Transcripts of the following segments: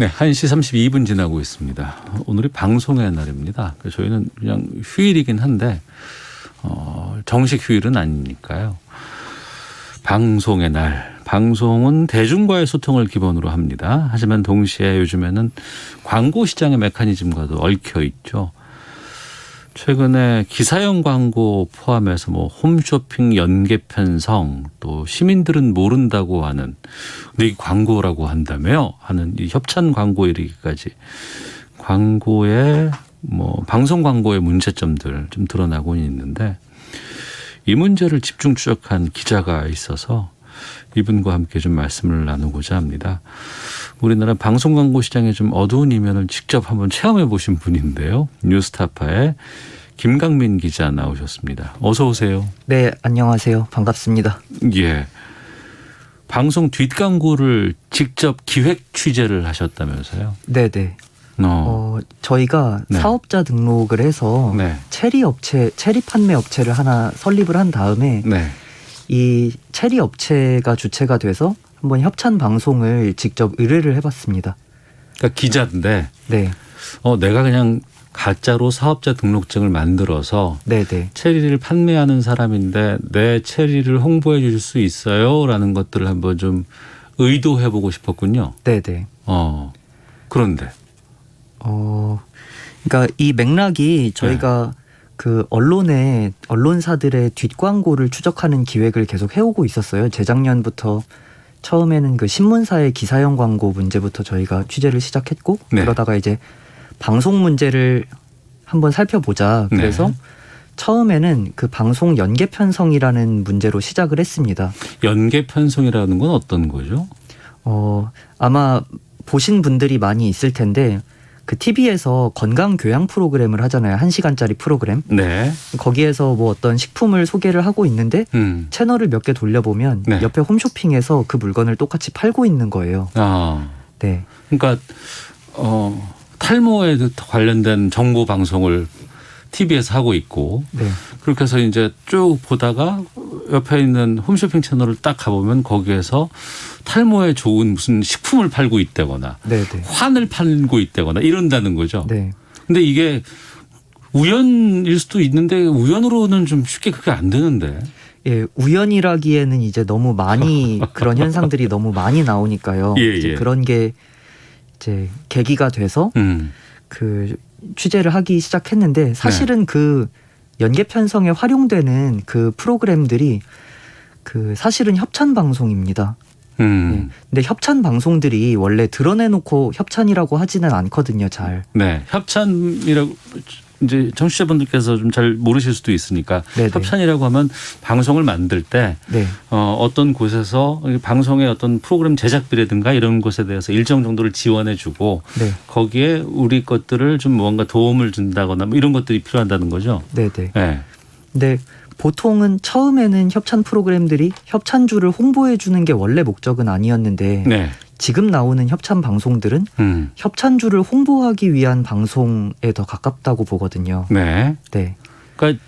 네, 1시 32분 지나고 있습니다. 오늘이 방송의 날입니다. 저희는 그냥 휴일이긴 한데 정식 휴일은 아니니까요. 방송의 날. 방송은 대중과의 소통을 기본으로 합니다. 하지만 동시에 요즘에는 광고 시장의 메커니즘과도 얽혀 있죠. 최근에 기사형 광고 포함해서 홈쇼핑 연계 편성, 또 시민들은 모른다고 하는 근데 이 광고라고 한다며 하는 이 협찬 광고에 이르기까지 광고의 방송 광고의 문제점들 좀 드러나고 있는데 이 문제를 집중 추적한 기자가 있어서 이분과 함께 좀 말씀을 나누고자 합니다. 우리나라 방송 광고 시장의 좀 어두운 이면을 직접 한번 체험해 보신 분인데요. 뉴스타파의 김강민 기자 나오셨습니다. 어서 오세요. 네, 안녕하세요. 반갑습니다. 예. 방송 뒷광고를 직접 기획 취재를 하셨다면서요? 네네. 저희가 네. 사업자 등록을 해서 네. 체리 판매 업체를 하나 설립을 한 다음에 네. 이 체리 업체가 주체가 돼서 한번 협찬 방송을 직접 의뢰를 해봤습니다. 그러니까 기자인데 네. 내가 그냥 가짜로 사업자 등록증을 만들어서 네네. 체리를 판매하는 사람인데 내 체리를 홍보해 줄 수 있어요? 라는 것들을 한번 좀 의도해 보고 싶었군요. 네네. 그런데. 그러니까 이 맥락이 저희가 그 언론사들의 뒷광고를 추적하는 기획을 계속 해오고 있었어요. 재작년부터 처음에는 그 신문사의 기사형 광고 문제부터 저희가 취재를 시작했고 네. 그러다가 이제 방송 문제를 한번 살펴보자. 그래서 네. 처음에는 그 방송 연계 편성이라는 문제로 시작을 했습니다. 연계 편성이라는 건 어떤 거죠? 아마 보신 분들이 많이 있을 텐데 그 TV에서 건강 교양 프로그램을 하잖아요. 1시간짜리 프로그램. 네. 거기에서 어떤 식품을 소개를 하고 있는데 채널을 몇 개 돌려보면 네. 옆에 홈쇼핑에서 그 물건을 똑같이 팔고 있는 거예요. 네. 그러니까 탈모에 관련된 정보 방송을 TV에서 하고 있고 네. 그렇게 해서 이제 쭉 보다가 옆에 있는 홈쇼핑 채널을 딱 가보면 거기에서 탈모에 좋은 무슨 식품을 팔고 있다거나 네네. 환을 팔고 있다거나 이런다는 거죠. 네. 근데 이게 우연일 수도 있는데 우연으로는 좀 쉽게 그게 안 되는데. 예, 우연이라기에는 이제 너무 많이 그런 현상들이 너무 많이 나오니까요. 이제 그런 게 이제 계기가 돼서 그 취재를 하기 시작했는데 사실은 그 연계 편성에 활용되는 그 프로그램들이 그 사실은 협찬 방송입니다. 네. 근데 협찬 방송들이 원래 드러내놓고 협찬이라고 하지는 않거든요, 잘. 네, 협찬이라고 이제 청취자분들께서 좀 잘 모르실 수도 있으니까 네네. 협찬이라고 하면 방송을 만들 때 네. 어떤 곳에서 방송의 어떤 프로그램 제작비라든가 이런 것에 대해서 일정 정도를 지원해주고 네. 거기에 우리 것들을 좀 뭔가 도움을 준다거나 이런 것들이 필요하다는 거죠. 네네. 네. 근데 보통은 처음에는 협찬 프로그램들이 협찬주를 홍보해 주는 게 원래 목적은 아니었는데 네. 지금 나오는 협찬 방송들은 협찬주를 홍보하기 위한 방송에 더 가깝다고 보거든요. 네. 네. 그러니까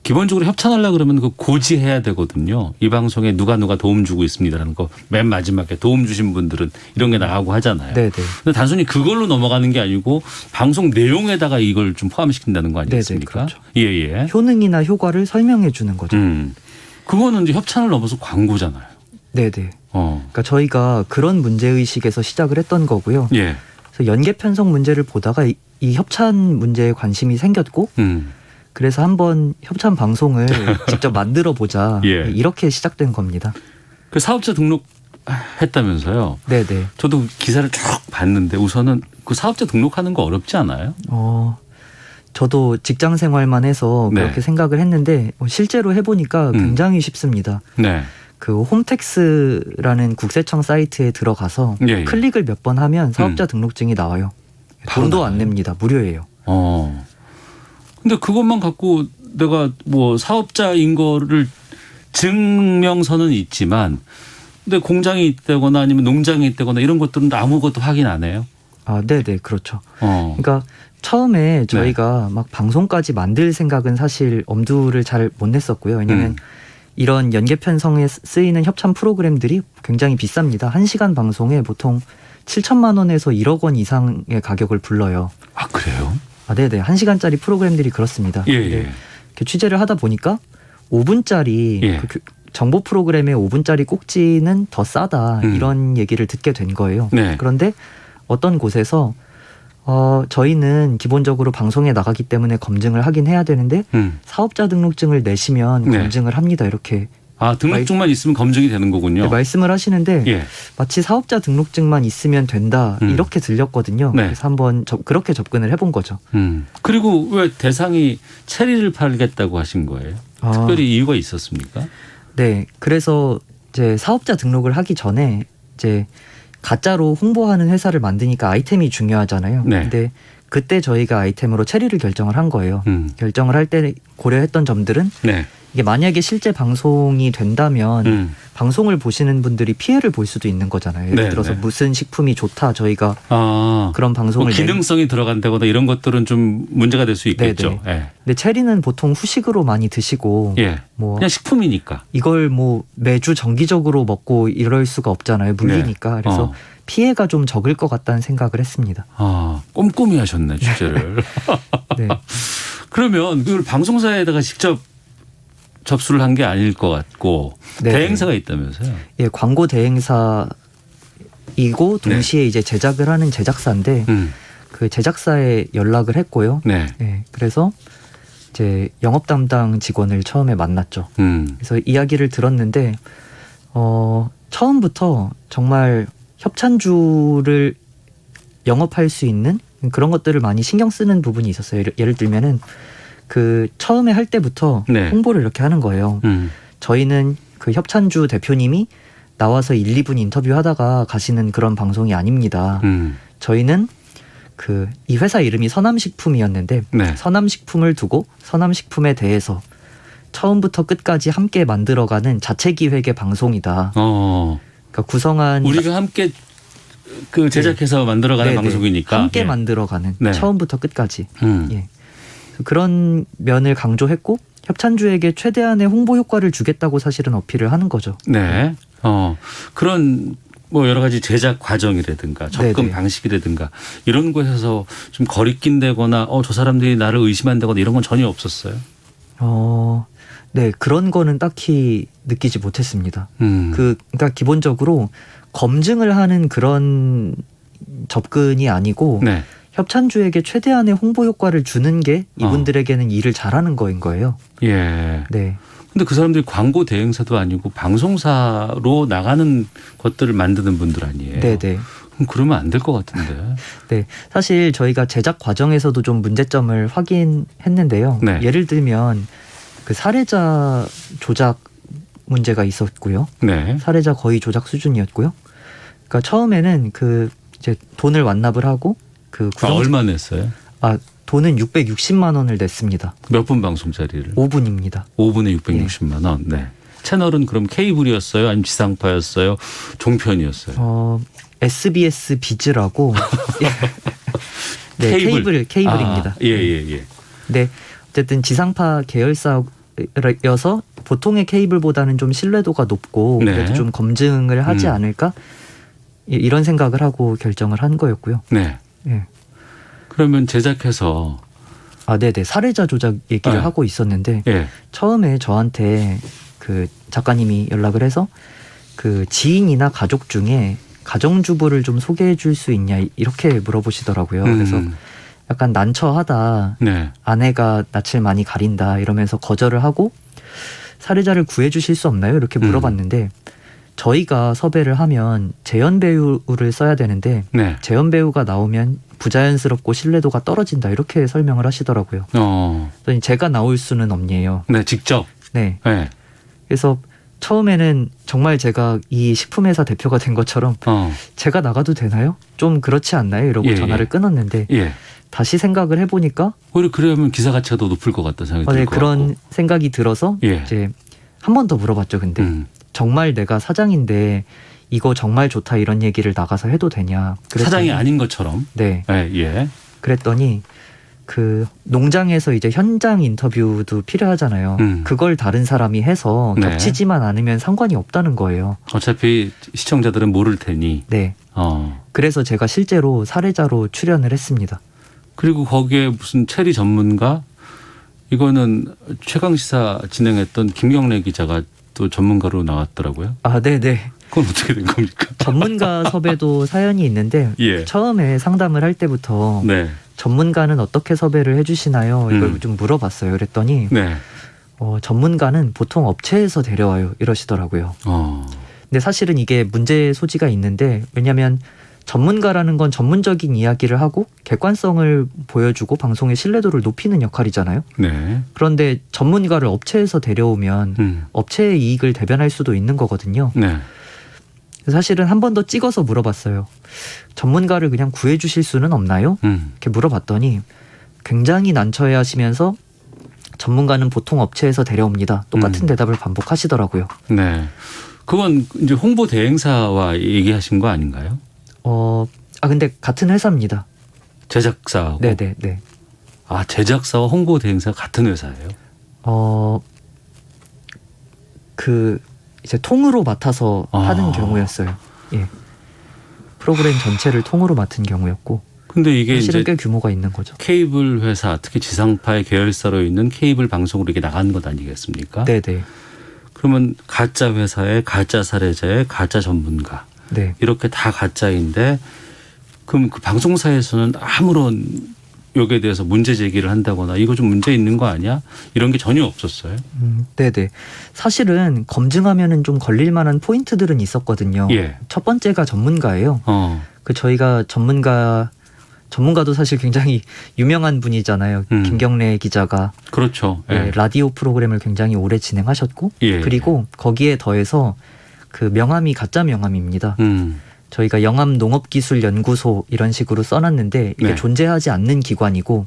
기본적으로 협찬하려고 그러면 그 고지해야 되거든요. 이 방송에 누가 도움 주고 있습니다라는 거 맨 마지막에 도움 주신 분들은 이런 게 나가고 하잖아요. 네네. 근데 단순히 그걸로 넘어가는 게 아니고 방송 내용에다가 이걸 좀 포함시킨다는 거 아니겠습니까? 네네, 그렇죠. 예. 효능이나 효과를 설명해 주는 거죠. 그거는 이제 협찬을 넘어서 광고잖아요. 네네. 그러니까 저희가 그런 문제의식에서 시작을 했던 거고요. 예. 그래서 연계 편성 문제를 보다가 이 협찬 문제에 관심이 생겼고 그래서 한번 협찬 방송을 직접 만들어 보자. 예. 이렇게 시작된 겁니다. 그 사업자 등록했다면서요? 네네. 저도 기사를 쭉 봤는데 우선은 그 사업자 등록하는 거 어렵지 않아요? 저도 직장 생활만 해서 네. 그렇게 생각을 했는데 실제로 해보니까 굉장히 쉽습니다. 네. 그 홈택스라는 국세청 사이트에 들어가서 예. 클릭을 몇 번 하면 사업자 등록증이 나와요. 돈도 안 냅니다. 무료예요. 근데 그것만 갖고 내가 사업자인 거를 증명서는 있지만 근데 공장이 있다거나 아니면 농장이 있다거나 이런 것들은 아무것도 확인 안 해요? 네네. 그렇죠. 그러니까 처음에 저희가 막 방송까지 만들 생각은 사실 엄두를 잘 못 냈었고요. 왜냐하면 이런 연계 편성에 쓰이는 협찬 프로그램들이 굉장히 비쌉니다. 1시간 방송에 보통 7천만 원에서 1억 원 이상의 가격을 불러요. 아, 그래요? 아, 네네. 1시간짜리 프로그램들이 그렇습니다. 예, 근데 예. 이렇게 취재를 하다 보니까 5분짜리 예. 그 정보 프로그램의 5분짜리 꼭지는 더 싸다 이런 얘기를 듣게 된 거예요. 네. 그런데 어떤 곳에서 저희는 기본적으로 방송에 나가기 때문에 검증을 하긴 해야 되는데 사업자 등록증을 내시면 네. 검증을 합니다. 이렇게 아, 등록증만 있으면 검증이 되는 거군요. 네, 말씀을 하시는데 예. 마치 사업자 등록증만 있으면 된다 이렇게 들렸거든요. 네. 그래서 한번 그렇게 접근을 해본 거죠. 그리고 왜 대상이 체리를 팔겠다고 하신 거예요? 특별히 이유가 있었습니까? 네, 그래서 이제 사업자 등록을 하기 전에 이제 가짜로 홍보하는 회사를 만드니까 아이템이 중요하잖아요. 네. 근데 그때 저희가 아이템으로 체리를 결정을 한 거예요. 결정을 할 때 고려했던 점들은 네. 이게 만약에 실제 방송이 된다면 방송을 보시는 분들이 피해를 볼 수도 있는 거잖아요. 예를 네, 들어서 네. 무슨 식품이 좋다 저희가 그런 방송을 뭐 기능성이 들어간다거나 이런 것들은 좀 문제가 될 수 있겠죠. 예. 근데 체리는 보통 후식으로 많이 드시고 예. 뭐 그냥 식품이니까. 이걸 뭐 매주 정기적으로 먹고 이럴 수가 없잖아요. 물리니까. 네. 그래서 피해가 좀 적을 것 같다는 생각을 했습니다. 아, 꼼꼼히 하셨네, 취재를. 네. 그러면 그걸 방송사에다가 직접 접수를 한 게 아닐 것 같고 네네. 대행사가 있다면서요? 예, 광고 대행사이고 동시에 이제 제작을 하는 제작사인데 그 제작사에 연락을 했고요. 네. 예, 그래서 이제 영업 담당 직원을 처음에 만났죠. 그래서 이야기를 들었는데 처음부터 정말 협찬주를 영업할 수 있는 그런 것들을 많이 신경 쓰는 부분이 있었어요. 예를 들면은 그 처음에 할 때부터 네. 홍보를 이렇게 하는 거예요. 저희는 그 협찬주 대표님이 나와서 1, 2분 인터뷰하다가 가시는 그런 방송이 아닙니다. 저희는 그 이 회사 이름이 서남식품이었는데 네. 서남식품을 두고 서남식품에 대해서 처음부터 끝까지 함께 만들어가는 자체기획의 방송이다. 그러니까 구성한 우리가 함께 그 제작해서 만들어가는 네네. 방송이니까 함께 예. 만들어가는 네. 처음부터 끝까지 예. 그런 면을 강조했고 협찬주에게 최대한의 홍보 효과를 주겠다고 사실은 어필을 하는 거죠. 네. 그런 뭐 여러 가지 제작 과정이라든가 접근 네네. 방식이라든가 이런 곳에서 좀 거리낌 되거나 저 사람들이 나를 의심한다거나 이런 건 전혀 없었어요. 네, 그런 거는 딱히 느끼지 못했습니다. 그러니까 기본적으로 검증을 하는 그런 접근이 아니고 네. 협찬주에게 최대한의 홍보 효과를 주는 게 이분들에게는 일을 잘하는 거인 거예요. 예. 네. 근데 그 사람들이 광고 대행사도 아니고 방송사로 나가는 것들을 만드는 분들 아니에요. 네네. 그럼 그러면 안 될 것 같은데. 네. 사실 저희가 제작 과정에서도 좀 문제점을 확인했는데요. 네. 예를 들면 그 사례자 조작 문제가 있었고요. 네. 사례자 거의 조작 수준이었고요. 그러니까 처음에는 그 이제 돈을 완납을 하고 그 얼마 냈어요? 돈은 660만 원을 냈습니다. 몇 분 방송짜리를? 5분입니다. 5분에 660만 원. 네. 채널은 그럼 케이블이었어요? 아니면 지상파였어요? 종편이었어요? SBS 비즈라고 네, 케이블입니다. 예. 네. 어쨌든 지상파 계열사여서 보통의 케이블보다는 좀 신뢰도가 높고 네. 그래도 좀 검증을 하지 않을까 이런 생각을 하고 결정을 한 거였고요. 네. 예. 그러면 제작해서 네네. 사례자 조작 얘기를 하고 있었는데 예. 처음에 저한테 그 작가님이 연락을 해서 그 지인이나 가족 중에 가정주부를 좀 소개해 줄 수 있냐 이렇게 물어보시더라고요. 그래서 약간 난처하다. 네. 아내가 낯을 많이 가린다 이러면서 거절을 하고 사례자를 구해 주실 수 없나요? 이렇게 물어봤는데 저희가 섭외를 하면 재연 배우를 써야 되는데 네. 재연 배우가 나오면 부자연스럽고 신뢰도가 떨어진다 이렇게 설명을 하시더라고요. 그래서 제가 나올 수는 없네요. 네, 직접. 네. 네. 그래서 처음에는 정말 제가 이 식품회사 대표가 된 것처럼 제가 나가도 되나요? 좀 그렇지 않나요? 이러고 전화를 끊었는데 다시 생각을 해보니까 오히려 그러면 기사 가치가 더 높을 것 같다는 생각이 들고 그런 생각이 들어서 이제 한 번 더 물어봤죠. 근데 정말 내가 사장인데 이거 정말 좋다 이런 얘기를 나가서 해도 되냐? 사장이 아닌 것처럼. 네. 예. 그랬더니 그 농장에서 이제 현장 인터뷰도 필요하잖아요. 그걸 다른 사람이 해서 겹치지만 않으면 상관이 없다는 거예요. 어차피 시청자들은 모를 테니. 네. 그래서 제가 실제로 사례자로 출연을 했습니다. 그리고 거기에 무슨 체리 전문가 이거는 최강시사 진행했던 김경래 기자가 또 전문가로 나왔더라고요. 아, 네네. 그건 어떻게 된 겁니까? 전문가 섭외도 사연이 있는데 예. 처음에 상담을 할 때부터 네. 전문가는 어떻게 섭외를 해주시나요? 이걸 좀 물어봤어요. 그랬더니 네. 전문가는 보통 업체에서 데려와요 이러시더라고요. 근데 사실은 이게 문제의 소지가 있는데 왜냐하면 전문가라는 건 전문적인 이야기를 하고 객관성을 보여주고 방송의 신뢰도를 높이는 역할이잖아요. 네. 그런데 전문가를 업체에서 데려오면 업체의 이익을 대변할 수도 있는 거거든요. 네. 사실은 한 번 더 찍어서 물어봤어요. 전문가를 그냥 구해주실 수는 없나요? 이렇게 물어봤더니 굉장히 난처해하시면서 전문가는 보통 업체에서 데려옵니다. 똑같은 대답을 반복하시더라고요. 네. 그건 이제 홍보 대행사와 얘기하신 거 아닌가요? 근데 같은 회사입니다. 제작사하고? 네네네. 아, 제작사와 홍보 대행사가 같은 회사예요? 이제 통으로 맡아서 하는 경우였어요. 예. 프로그램 전체를 통으로 맡은 경우였고. 근데 이게 사실은 이제 꽤 규모가 있는 거죠. 케이블 회사, 특히 지상파의 계열사로 있는 케이블 방송으로 이게 나가는 것 아니겠습니까? 네네. 그러면 가짜 회사에 가짜 사례자에 가짜 전문가. 네. 이렇게 다 가짜인데 그럼 그 방송사에서는 아무런 여기에 대해서 문제 제기를 한다거나 이거 좀 문제 있는 거 아니야? 이런 게 전혀 없었어요. 네네. 사실은 검증하면은 좀 걸릴 만한 포인트들은 있었거든요. 예. 첫 번째가 전문가예요. 저희가 전문가도 사실 굉장히 유명한 분이잖아요. 김경래 기자가. 그렇죠. 예. 네, 라디오 프로그램을 굉장히 오래 진행하셨고 예. 그리고 거기에 더해서 그 명함이 가짜 명함입니다. 저희가 영암농업기술연구소 이런 식으로 써놨는데 이게 네. 존재하지 않는 기관이고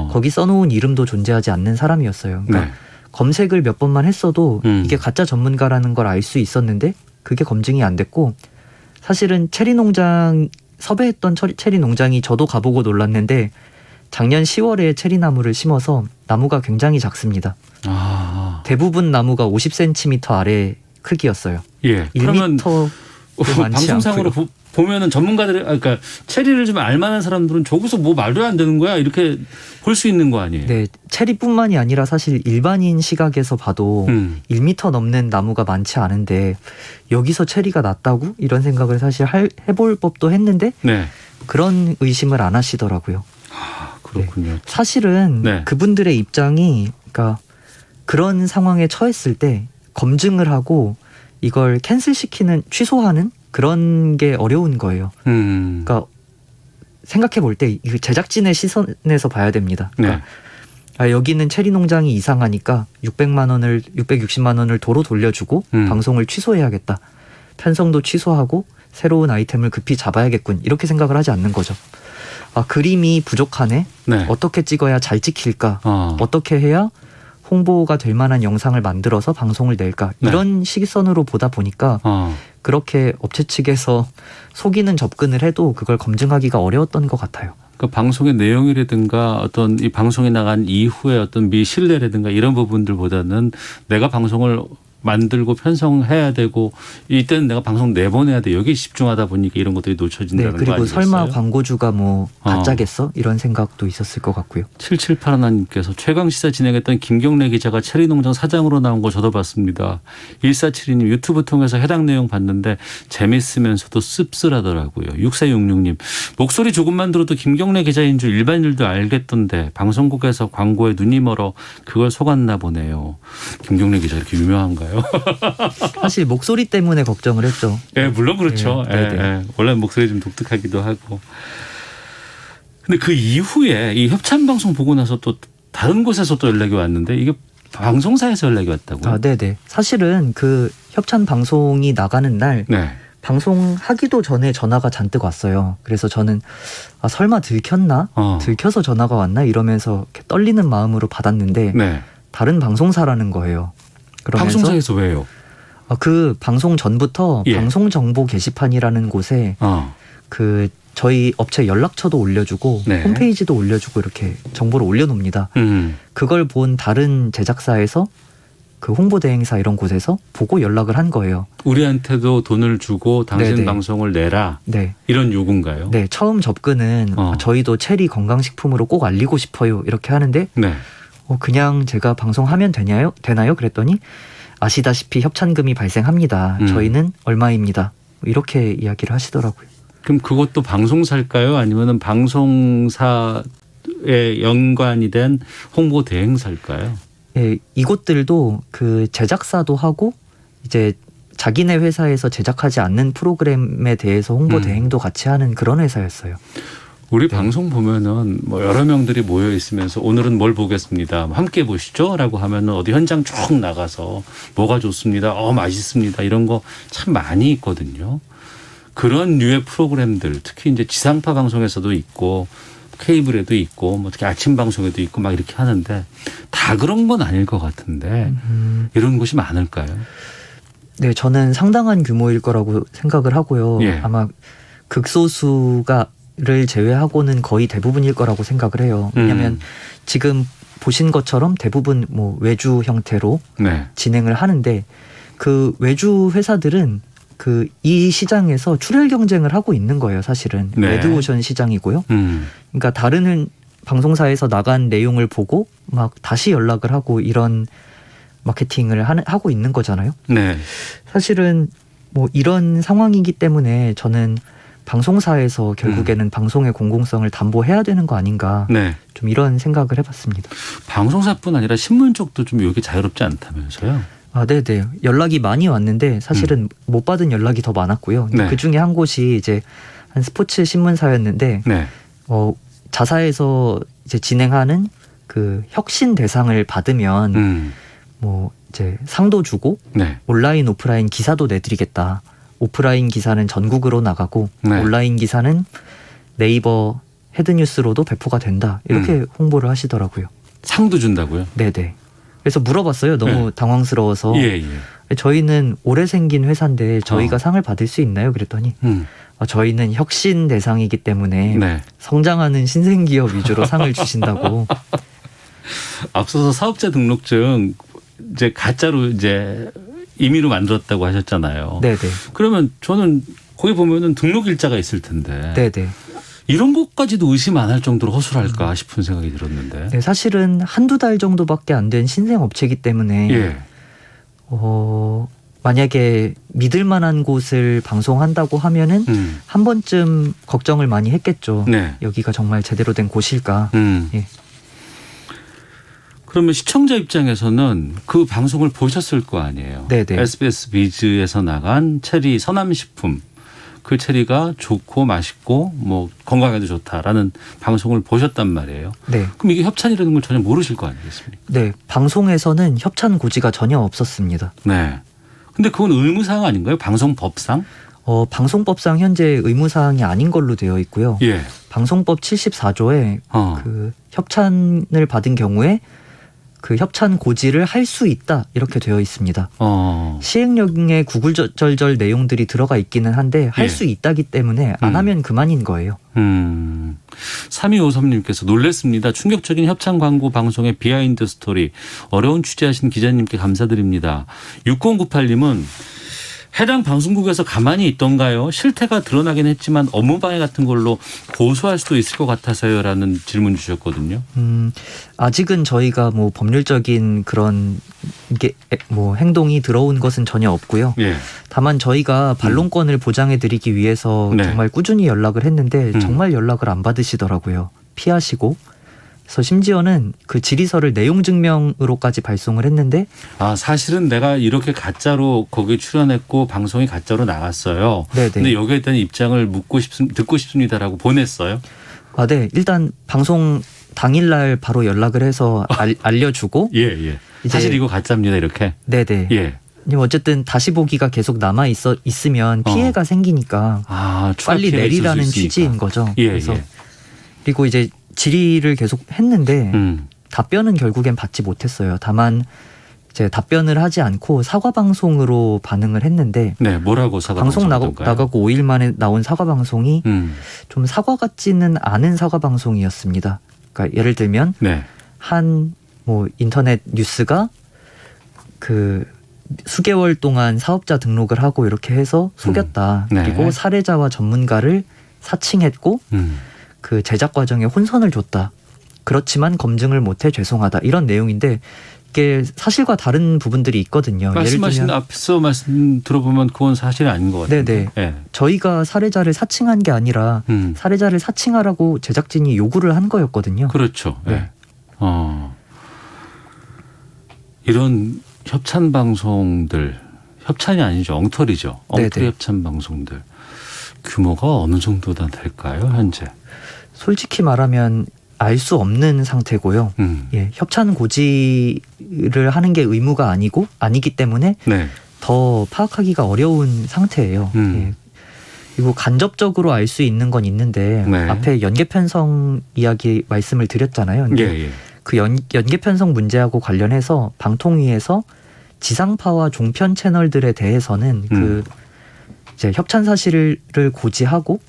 거기 써놓은 이름도 존재하지 않는 사람이었어요. 그러니까 네. 검색을 몇 번만 했어도 이게 가짜 전문가라는 걸 알 수 있었는데 그게 검증이 안 됐고 사실은 체리농장 섭외했던 체리농장이 저도 가보고 놀랐는데 작년 10월에 체리나무를 심어서 나무가 굉장히 작습니다. 대부분 나무가 50cm 아래 크기였어요. 예. 1m 방송상으로 보면은 전문가들, 그러니까 체리를 좀 알만한 사람들은 저기서 뭐 말도 안 되는 거야 이렇게 볼 수 있는 거 아니에요? 네, 체리뿐만이 아니라 사실 일반인 시각에서 봐도 1m 넘는 나무가 많지 않은데 여기서 체리가 났다고 이런 생각을 사실 해볼 법도 했는데 네. 그런 의심을 안 하시더라고요. 그렇군요. 네. 사실은 네. 그분들의 입장이 그러니까 그런 상황에 처했을 때 검증을 하고 이걸 캔슬시키는 취소하는 그런 게 어려운 거예요. 그러니까 생각해 볼 때 이거 제작진의 시선에서 봐야 됩니다. 그러니까 여기는 체리 농장이 이상하니까 660만 원을 도로 돌려주고 방송을 취소해야겠다. 편성도 취소하고 새로운 아이템을 급히 잡아야겠군. 이렇게 생각을 하지 않는 거죠. 그림이 부족하네. 네. 어떻게 찍어야 잘 찍힐까? 어떻게 해야 홍보가 될 만한 영상을 만들어서 방송을 낼까? 이런 시선으로 보다 보니까 그렇게 업체 측에서 속이는 접근을 해도 그걸 검증하기가 어려웠던 것 같아요. 그 방송의 내용이라든가 어떤 이 방송에 나간 이후에 어떤 미신뢰라든가 이런 부분들보다는 내가 방송을 만들고 편성해야 되고 이때는 내가 방송 내보내야 돼. 여기에 집중하다 보니까 이런 것들이 놓쳐진다는 거 그리고 아니겠어요? 설마 광고주가 뭐 가짜겠어? 이런 생각도 있었을 것 같고요. 7781님께서 최강시사 진행했던 김경래 기자가 체리농장 사장으로 나온 거 저도 봤습니다. 1472님 유튜브 통해서 해당 내용 봤는데 재밌으면서도 씁쓸하더라고요. 6466님 목소리 조금만 들어도 김경래 기자인 줄 일반인들도 알겠던데 방송국에서 광고에 눈이 멀어 그걸 속았나 보네요. 김경래 기자 이렇게 유명한가요? 사실 목소리 때문에 걱정을 했죠. 네, 물론 그렇죠. 원래 목소리 좀 독특하기도 하고. 근데 그 이후에 이 협찬 방송 보고 나서 또 다른 곳에서 또 연락이 왔는데 이게 방송사에서 연락이 왔다고요? 네네. 사실은 그 협찬 방송이 나가는 날 방송하기도 전에 전화가 잔뜩 왔어요. 그래서 저는 설마 들켰나? 들켜서 전화가 왔나? 이러면서 이렇게 떨리는 마음으로 받았는데 다른 방송사라는 거예요. 그러면서 방송사에서 왜요? 그 방송 전부터 방송 정보 게시판이라는 곳에 그 저희 업체 연락처도 올려주고 홈페이지도 올려주고 이렇게 정보를 올려놓습니다. 그걸 본 다른 제작사에서 그 홍보대행사 이런 곳에서 보고 연락을 한 거예요. 우리한테도 돈을 주고 당신 네네. 방송을 내라. 네. 이런 요구인가요? 네. 처음 접근은 저희도 체리 건강식품으로 꼭 알리고 싶어요. 이렇게 하는데 네. 그냥 제가 방송하면 되나요? 그랬더니 아시다시피 협찬금이 발생합니다. 저희는 얼마입니다. 이렇게 이야기를 하시더라고요. 그럼 그것도 방송사일까요? 아니면 방송사에 연관이 된 홍보 대행사일까요? 예, 이곳들도 그 제작사도 하고 이제 자기네 회사에서 제작하지 않는 프로그램에 대해서 홍보 대행도 같이 하는 그런 회사였어요. 우리 방송 보면은 뭐 여러 명들이 모여 있으면서 오늘은 뭘 보겠습니다. 함께 보시죠라고 하면은 어디 현장 쭉 나가서 뭐가 좋습니다. 맛있습니다. 이런 거 참 많이 있거든요. 그런 류의 프로그램들 특히 이제 지상파 방송에서도 있고 케이블에도 있고 뭐 특히 아침 방송에도 있고 막 이렇게 하는데 다 그런 건 아닐 것 같은데 이런 곳이 많을까요? 네, 저는 상당한 규모일 거라고 생각을 하고요. 예. 아마 극소수가를 제외하고는 거의 대부분일 거라고 생각을 해요. 왜냐하면 지금 보신 것처럼 대부분 뭐 외주 형태로 네. 진행을 하는데 그 외주 회사들은 그 이 시장에서 출혈 경쟁을 하고 있는 거예요, 사실은. 네. 레드오션 시장이고요. 그러니까 다른 방송사에서 나간 내용을 보고 막 다시 연락을 하고 이런 마케팅을 하고 있는 거잖아요. 네. 사실은 뭐 이런 상황이기 때문에 저는 방송사에서 결국에는 방송의 공공성을 담보해야 되는 거 아닌가. 네. 좀 이런 생각을 해봤습니다. 방송사뿐 아니라 신문 쪽도 좀 여기 자유롭지 않다면서요? 네네. 연락이 많이 왔는데 사실은 못 받은 연락이 더 많았고요. 네. 그 중에 한 곳이 이제 한 스포츠 신문사였는데 네. 자사에서 이제 진행하는 그 혁신 대상을 받으면 뭐 이제 상도 주고 네. 온라인 오프라인 기사도 내드리겠다. 오프라인 기사는 전국으로 나가고 네. 온라인 기사는 네이버 헤드뉴스로도 배포가 된다. 이렇게 홍보를 하시더라고요. 상도 준다고요? 네네. 그래서 물어봤어요. 너무 네. 당황스러워서. 예. 저희는 올해 생긴 회사인데 저희가 상을 받을 수 있나요? 그랬더니 저희는 혁신 대상이기 때문에 네. 성장하는 신생기업 위주로 상을 주신다고. 앞서서 사업자 등록증 이제 가짜로 이제 임의로 만들었다고 하셨잖아요. 네네. 그러면 저는 거기 보면은 등록 일자가 있을 텐데. 네네. 이런 것까지도 의심 안 할 정도로 허술할까 싶은 생각이 들었는데. 네, 사실은 한두 달 정도밖에 안 된 신생 업체이기 때문에 예. 만약에 믿을 만한 곳을 방송한다고 하면은 한 번쯤 걱정을 많이 했겠죠. 네. 여기가 정말 제대로 된 곳일까. 예. 그러면 시청자 입장에서는 그 방송을 보셨을 거 아니에요. 네네. SBS 비즈에서 나간 체리 서남식품. 그 체리가 좋고 맛있고 뭐 건강에도 좋다라는 방송을 보셨단 말이에요. 네. 그럼 이게 협찬이라는 걸 전혀 모르실 거 아니겠습니까? 네. 방송에서는 협찬 고지가 전혀 없었습니다. 네. 근데 그건 의무사항 아닌가요? 방송법상? 방송법상 현재 의무사항이 아닌 걸로 되어 있고요. 예. 방송법 74조에 그 협찬을 받은 경우에 그 협찬 고지를 할 수 있다 이렇게 되어 있습니다. 시행령에 구구절절 내용들이 들어가 있기는 한데 할 수 있다기 때문에 안 하면 그만인 거예요. 3253님께서 놀랬습니다. 충격적인 협찬 광고 방송의 비하인드 스토리. 어려운 취재하신 기자님께 감사드립니다. 6098님은 해당 방송국에서 가만히 있던가요? 실태가 드러나긴 했지만 업무방해 같은 걸로 고소할 수도 있을 것 같아서요라는 질문 주셨거든요. 아직은 저희가 뭐 법률적인 그런 게 뭐 행동이 들어온 것은 전혀 없고요. 예. 다만 저희가 반론권을 보장해드리기 위해서 네. 정말 꾸준히 연락을 했는데 정말 연락을 안 받으시더라고요. 피하시고. 그래서 심지어는 그 질의서를 내용 증명으로까지 발송을 했는데 사실은 내가 이렇게 가짜로 거기에 출연했고 방송이 가짜로 나갔어요. 네네. 근데 여기에 대한 입장을 듣고 싶습니다라고 보냈어요. 네. 일단 방송 당일날 바로 연락을 해서 알려주고 예. 사실 이거 가짜입니다 이렇게. 네네. 예. 어쨌든 다시 보기가 계속 남아 있으면 피해가 생기니까 빨리 내리라는 취지인 거죠. 예, 그래서 그리고 이제 질의를 계속 했는데 답변은 결국엔 받지 못했어요. 다만 이제 답변을 하지 않고 사과 방송으로 반응을 했는데 네, 뭐라고 사과 방송 방송이던가요? 나가고 5일 만에 나온 사과 방송이 좀 사과 같지는 않은 사과 방송이었습니다. 그러니까 예를 들면 네. 한 뭐 인터넷 뉴스가 그 수개월 동안 사업자 등록을 하고 이렇게 해서 속였다. 네. 그리고 사례자와 전문가를 사칭했고 그 제작 과정에 혼선을 줬다. 그렇지만 검증을 못해 죄송하다. 이런 내용인데 이게 사실과 다른 부분들이 있거든요. 말씀하신 예를 들면 앞서 말씀 들어보면 그건 사실이 아닌 것 같아요. 네네. 네. 저희가 사례자를 사칭한 게 아니라 사례자를 사칭하라고 제작진이 요구를 한 거였거든요. 그렇죠. 네. 이런 협찬 방송들, 협찬이 아니죠. 엉터리죠. 엉터리 네네. 협찬 방송들 규모가 어느 정도나 될까요, 현재? 솔직히 말하면 알 수 없는 상태고요. 예, 협찬 고지를 하는 게 의무가 아니기 때문에 네. 더 파악하기가 어려운 상태예요. 예. 그리고 간접적으로 알 수 있는 건 있는데 네. 앞에 연계 편성 이야기 말씀을 드렸잖아요. 예. 그 연계 편성 문제하고 관련해서 방통위에서 지상파와 종편 채널들에 대해서는 그 이제 협찬 사실을 고지하고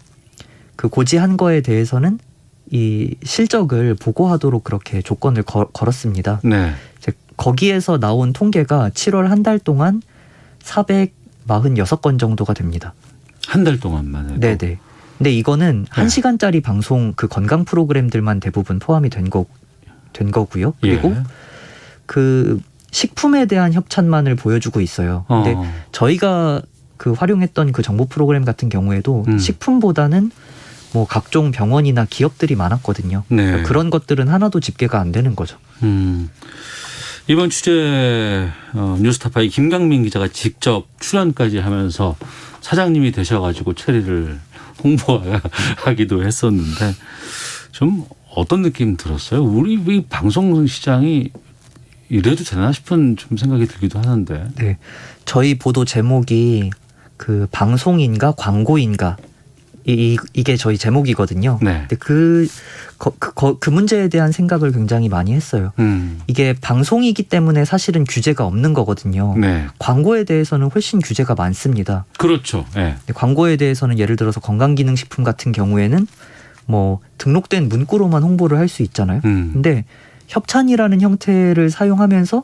그 고지한 거에 대해서는 이 실적을 보고하도록 그렇게 조건을 걸었습니다. 네. 이제 거기에서 나온 통계가 7월 한 달 동안 446건 정도가 됩니다. 한 달 동안만 해도. 네네. 근데 이거는 네. 1시간짜리 방송 그 건강 프로그램들만 대부분 포함이 된 거고요. 그리고 예. 그 식품에 대한 협찬만을 보여주고 있어요. 근데 저희가 그 활용했던 그 정보 프로그램 같은 경우에도 식품보다는 뭐 각종 병원이나 기업들이 많았거든요. 네. 그러니까 그런 것들은 하나도 집계가 안 되는 거죠. 이번 취재 뉴스타파의 김강민 기자가 직접 출연까지 하면서 사장님이 되셔가지고 체리를 홍보하기도 했었는데 좀 어떤 느낌 들었어요? 우리 이 방송 시장이 이래도 되나 싶은 좀 생각이 들기도 하는데. 네, 저희 보도 제목이 그 방송인가 광고인가 이게 저희 제목이거든요. 네. 근데 그 문제에 대한 생각을 굉장히 많이 했어요. 이게 방송이기 때문에 사실은 규제가 없는 거거든요. 네. 광고에 대해서는 훨씬 규제가 많습니다. 그렇죠. 네. 광고에 대해서는 예를 들어서 건강기능식품 같은 경우에는 뭐 등록된 문구로만 홍보를 할 수 있잖아요. 근데 협찬이라는 형태를 사용하면서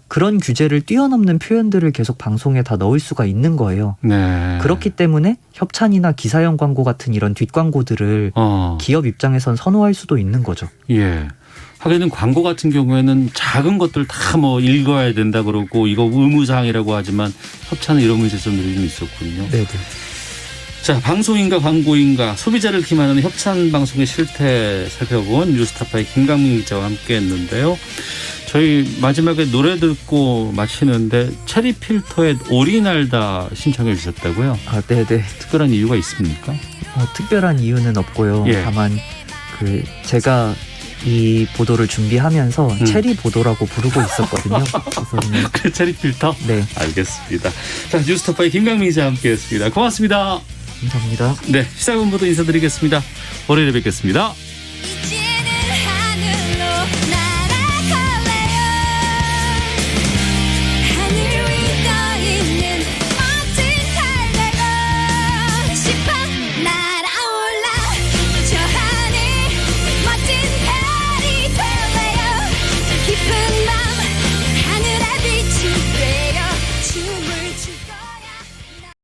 그런 규제를 뛰어넘는 표현들을 계속 방송에 다 넣을 수가 있는 거예요. 네. 그렇기 때문에 협찬이나 기사형 광고 같은 이런 뒷광고들을 기업 입장에선 선호할 수도 있는 거죠. 예. 하기는 광고 같은 경우에는 작은 것들 다 뭐 읽어야 된다 그러고 이거 의무사항이라고 하지만 협찬은 이런 문제점들이 좀 있었군요. 네네. 자, 방송인가 광고인가 소비자를 기만하는 협찬 방송의 실태 살펴본 뉴스타파의 김강민 기자와 함께했는데요. 저희 마지막에 노래 듣고 마치는데 체리 필터의 오리 날다 신청해 주셨다고요? 아, 네네. 특별한 이유가 있습니까? 특별한 이유는 없고요. 예. 다만 그 제가 이 보도를 준비하면서 체리 보도라고 부르고 있었거든요. 그래서 그냥 그 체리 필터? 네. 알겠습니다. 자, 뉴스타파의 김강민 기자와 함께했습니다. 고맙습니다. 감사합니다. 네, 시사본부도 인사드리겠습니다. 월요일에 뵙겠습니다.